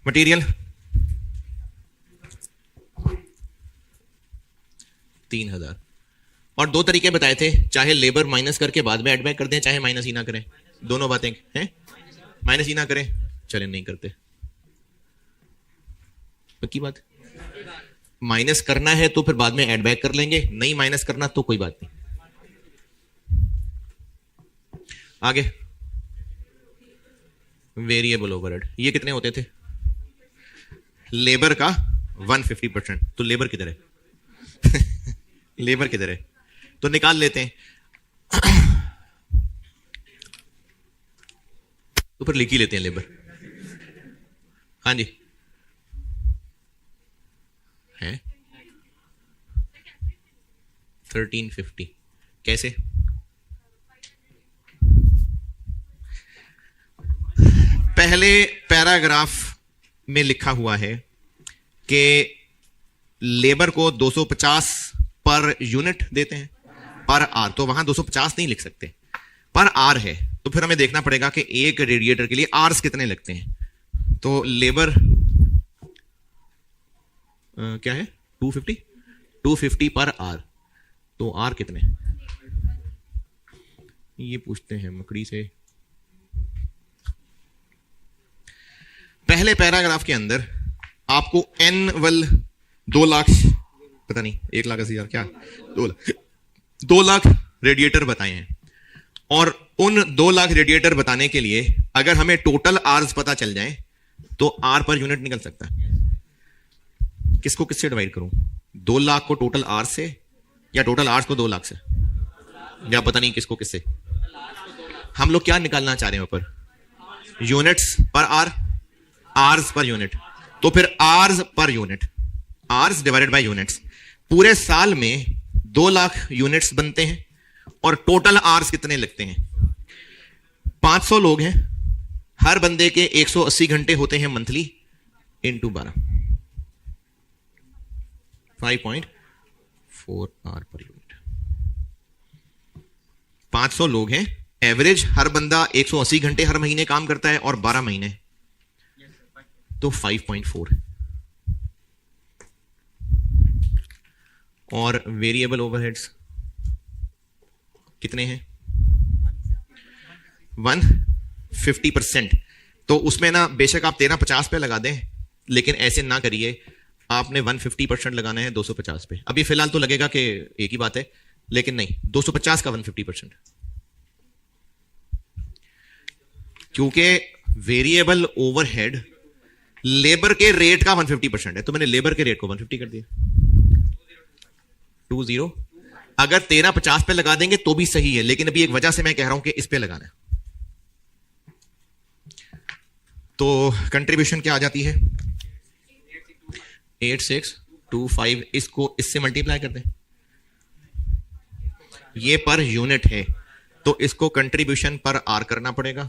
मटेरियल 3,000, और 2 तरीके बताए थे, चाहे लेबर माइनस करके बाद में एड बैक कर दें, चाहे माइनस ही ना करें। दोनों बातें हैं, माइनस ही ना करें। चलें, नहीं करते, पक्की बात। माइनस करना है तो फिर बाद में ऐड बैक कर लेंगे, नहीं माइनस करना तो कोई बात नहीं। आगे वेरिएबल ओवरहेड, ये कितने होते थे? लेबर का 150%। तो लेबर किधर है? लेबर किधर है? तो निकाल लेते हैं। ऊपर लिख ही लेते हैं लेबर। हाँ जी, है 1350। कैसे? पहले पैराग्राफ में लिखा हुआ है कि लेबर को 250 पर यूनिट देते हैं पर आर, तो वहां 250 नहीं लिख सकते, पर आर है, तो फिर हमें देखना पड़ेगा कि एक रेडिएटर के लिए आर्स कितने लगते हैं। तो लेबर क्या है 250 पर आर, तो आर कितने, ये पूछते हैं मकड़ी से। पहले पैराग्राफ के अंदर आपको एनुअल 2 लाख, पता नहीं 1,80,000 क्या, 2 लाख रेडिएटर बताए हैं, और उन 2 लाख रेडिएटर बताने के लिए अगर हमें टोटल आर्स पता चल जाए तो आर पर यूनिट निकल सकता है। किसको किससे डिवाइड करूं? 2 लाख को टोटल आर से, या टोटल आर्स को 2 लाख से, या पता नहीं किसको किससे। हम लोग क्या निकालना चाह रहे हैं ऊपर? यूनिट्स पर आर, आर्स पर यूनिट। तो फिर hours per unit, hours divided by units. पूरे साल में 2 लाख यूनिट्स बनते हैं और टोटल आर्स कितने लगते हैं? 500 लोग हैं, हर बंदे के 180 घंटे होते हैं monthly, into 12, 5.4 hour per unit. 500 लोग हैं, एवरेज हर बंदा 180 घंटे हर महीने काम करता है, और 12 महीने, तो 5.4। और वेरिएबल ओवरहेड्स कितने हैं? 150%। तो उसमें ना बेशक आप 1350 पे लगा दें, लेकिन ऐसे ना करिए, आपने 150% लगाना है 250 पे। अभी फिलहाल तो लगेगा कि एक ही बात है, लेकिन नहीं, 250 का 150%, क्योंकि वेरिएबल ओवरहेड लेबर के रेट का 150% है, तो मैंने लेबर के रेट को 150 कर दिया, 20। अगर 1350 पे लगा देंगे तो भी सही है, लेकिन अभी एक वजह से मैं कह रहा हूं कि इस पे लगाना है। तो कंट्रीब्यूशन क्या आ जाती है? 8625। इसको इससे मल्टीप्लाई कर दें, ये पर यूनिट है, तो इसको कंट्रीब्यूशन पर आर करना पड़ेगा।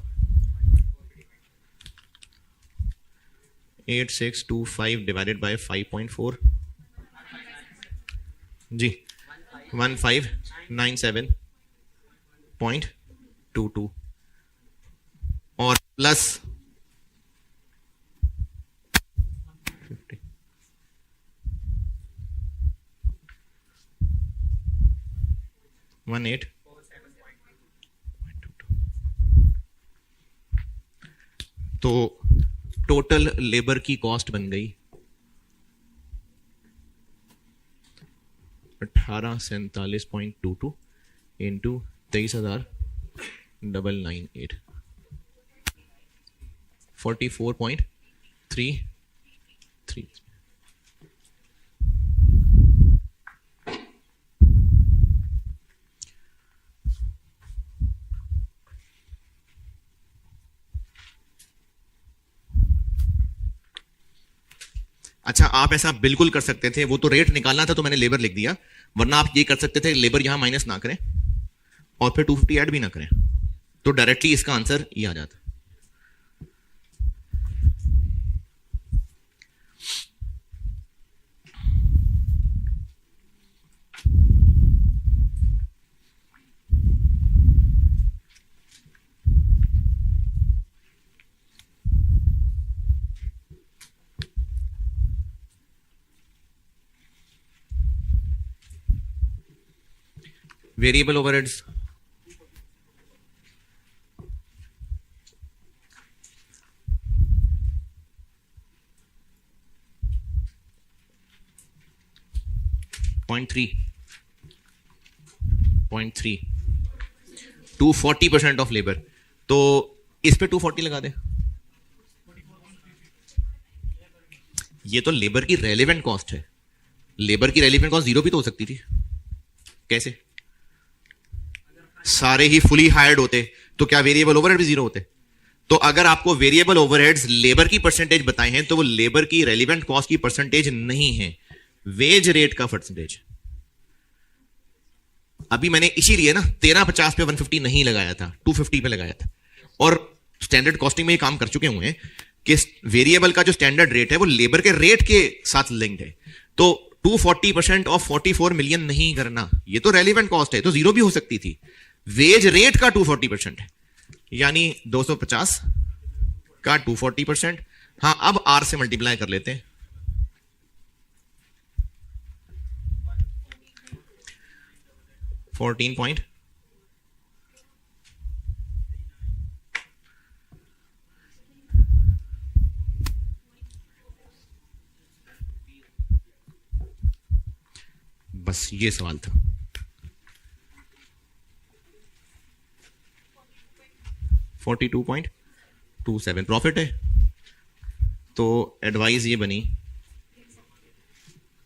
8625 डिवाइडेड बाय 5.4 जी, 1597.22 और प्लस 50, तो टोटल लेबर की कॉस्ट बन गई 1847.22 इंटू 23,998, 44.33। अच्छा, आप ऐसा बिल्कुल कर सकते थे, वो तो रेट निकालना था तो मैंने लेबर लिख दिया, वरना आप ये कर सकते थे लेबर यहां माइनस ना करें और फिर 250 ऐड भी ना करें, तो डायरेक्टली इसका आंसर ये आ जाता। वेरिएबल ओवरहेड्स, .3 240% ऑफ लेबर, तो इस पे 240 लगा दे। ये तो लेबर की रेलेवेंट कॉस्ट है, लेबर की रेलिवेंट कॉस्ट जीरो भी तो हो सकती थी। कैसे? सारे ही फुली हायर्ड होते तो क्या वेरिएबल ओवरहेड भी जीरो होते? तो अगर आपको वेरिएबल ओवरहेड्स लेबर की परसेंटेज बताए हैं तो वो लेबर की रेलिवेंट कॉस्ट की परसेंटेज नहीं है, वेज रेट का परसेंटेज। अभी मैंने इसीलिए ना 1350 पे 150 नहीं लगाया था, 250 पे लगाया था। और स्टैंडर्ड कॉस्टिंग में ये काम कर चुके हुए हैं कि वेरिएबल का जो स्टैंडर्ड रेट है वो लेबर के रेट के साथ लिंक्ड है। तो 240% ऑफ 44 मिलियन नहीं करना, ये तो रेलिवेंट कॉस्ट है, तो जीरो भी हो सकती थी। वेज रेट का 240% है, यानी 250 का 240%। हाँ, अब आर से मल्टीप्लाई कर लेते हैं। $14 बस ये सवाल था। $42.27 प्रॉफिट है। तो एडवाइस ये बनी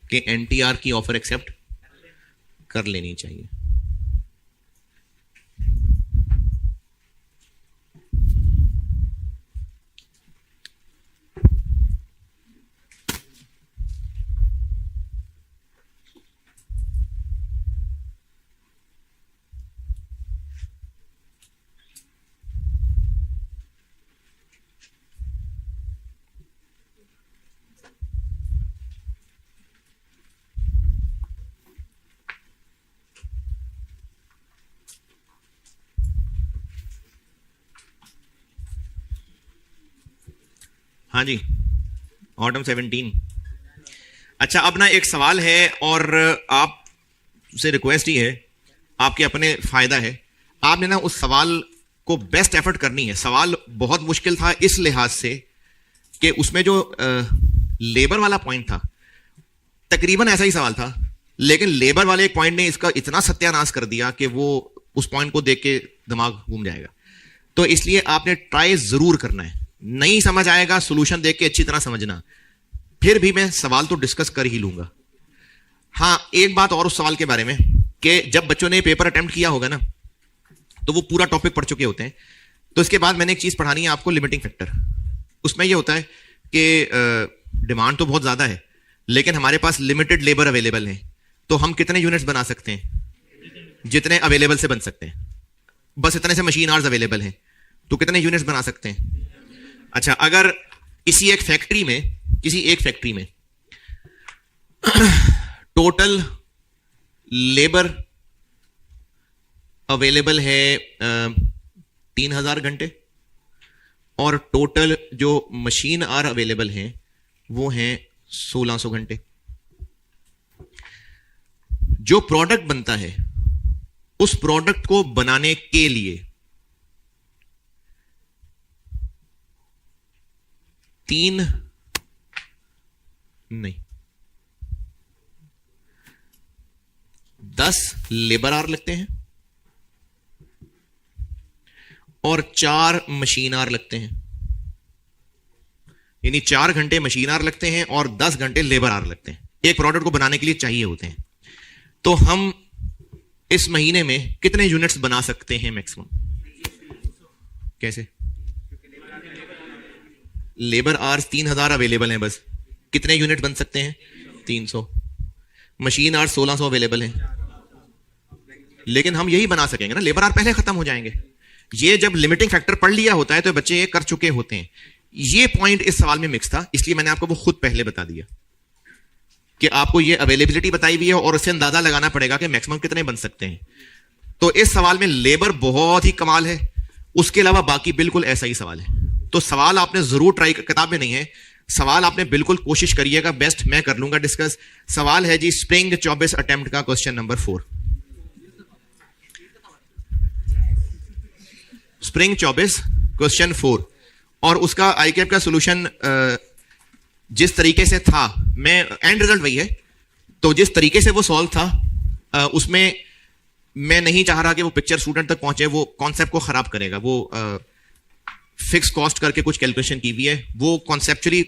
कि एनटीआर की ऑफर एक्सेप्ट कर लेनी चाहिए। हाँ जी, ऑटम 17। अच्छा, अब ना एक सवाल है और आपसे रिक्वेस्ट ही है, आपके अपने फायदा है, आपने ना उस सवाल को बेस्ट एफर्ट करनी है। सवाल बहुत मुश्किल था इस लिहाज से कि उसमें जो लेबर वाला पॉइंट था तकरीबन ऐसा ही सवाल था, लेकिन लेबर वाले एक पॉइंट ने इसका इतना सत्यानाश कर दिया कि वो उस पॉइंट को देख के दिमाग घूम जाएगा। तो इसलिए आपने ट्राई जरूर करना है। नहीं समझ आएगा, सॉल्यूशन देख के अच्छी तरह समझना, फिर भी मैं सवाल तो डिस्कस कर ही लूंगा। हाँ, एक बात और उस सवाल के बारे में कि जब बच्चों ने पेपर अटेम्प्ट किया होगा ना तो वो पूरा टॉपिक पढ़ चुके होते हैं। तो इसके बाद मैंने एक चीज पढ़ानी है आपको, लिमिटिंग फैक्टर। उसमें ये होता है कि डिमांड तो बहुत ज्यादा है लेकिन हमारे पास लिमिटेड लेबर अवेलेबल है, तो हम कितने यूनिट्स बना सकते हैं? जितने अवेलेबल से बन सकते हैं। बस इतने से मशीन आवर्स अवेलेबल हैं, तो कितने यूनिट्स बना सकते हैं? अच्छा, अगर किसी एक फैक्ट्री में टोटल लेबर अवेलेबल है 3000 घंटे और टोटल जो मशीन आवर अवेलेबल हैं वो हैं 1600 घंटे। जो प्रोडक्ट बनता है उस प्रोडक्ट को बनाने के लिए 10 लेबर आवर लगते हैं और 4 मशीन आवर लगते हैं, यानी 4 घंटे मशीन आवर लगते हैं और 10 घंटे लेबर आवर लगते हैं, एक प्रोडक्ट को बनाने के लिए चाहिए होते हैं। तो हम इस महीने में कितने यूनिट्स बना सकते हैं मैक्सिमम? कैसे? लेबर आवर्स 3000 अवेलेबल हैं, बस कितने यूनिट बन सकते हैं? 300। मशीन आवर्स 1600 अवेलेबल हैं, लेकिन हम यही बना सकेंगे ना, लेबर आवर पहले खत्म हो जाएंगे। ये जब लिमिटिंग फैक्टर पढ़ लिया होता है तो बच्चे ये कर चुके होते हैं। ये पॉइंट इस सवाल में मिक्स था, इसलिए मैंने आपको वो खुद पहले बता दिया कि आपको ये अवेलेबिलिटी बताई हुई है और उससे अंदाजा लगाना पड़ेगा कि मैक्सिमम कितने बन सकते हैं। तो इस सवाल में लेबर बहुत ही कमाल है, उसके अलावा बाकी बिल्कुल ऐसा ही सवाल है। तो सवाल आपने जरूर ट्राई, किताब में नहीं है, सवाल आपने बिल्कुल कोशिश करिएगा, बेस्ट मैं कर लूंगा डिस्कस। सवाल है जी स्प्रिंग 24 अटेम्प्ट का क्वेश्चन नंबर 4। स्प्रिंग 24 क्वेश्चन 4 और उसका आईकैप का सॉल्यूशन जिस तरीके से था, मैं एंड रिजल्ट वही है, तो जिस तरीके से वो सॉल्व था उसमें मैं नहीं चाह रहा कि वो पिक्चर स्टूडेंट तक पहुंचे, वो कॉन्सेप्ट को खराब करेगा। वो फिक्स कॉस्ट करके कुछ कैलकुलेशन की हुई है, वो कॉन्सेप्चुअली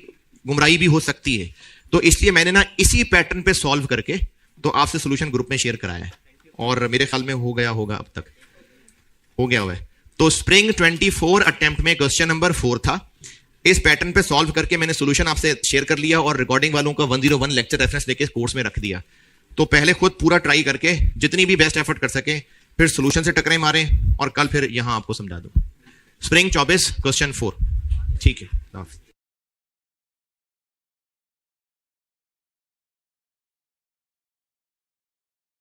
गुमराही भी हो सकती है, तो इसलिए मैंने ना इसी पैटर्न पे सॉल्व करके तो आपसे सोल्यूशन ग्रुप में शेयर कराया है, और मेरे ख्याल में हो गया होगा, अब तक हो गया हुआ है। तो स्प्रिंग 24 अटेम्प्ट में क्वेश्चन नंबर 4 था। इस पैटर्न पे सॉल्व करके मैंने सोल्यूशन आपसे शेयर कर लिया और रिकॉर्डिंग वालों का 101 लेक्चर रेफरेंस लेके कोर्स में रख दिया। तो पहले खुद पूरा ट्राई करके जितनी भी बेस्ट एफर्ट कर सके, फिर सोल्यूशन से टकरे मारें और कल फिर यहां आपको समझा दूं। Spring 24 question 4। ठीक है।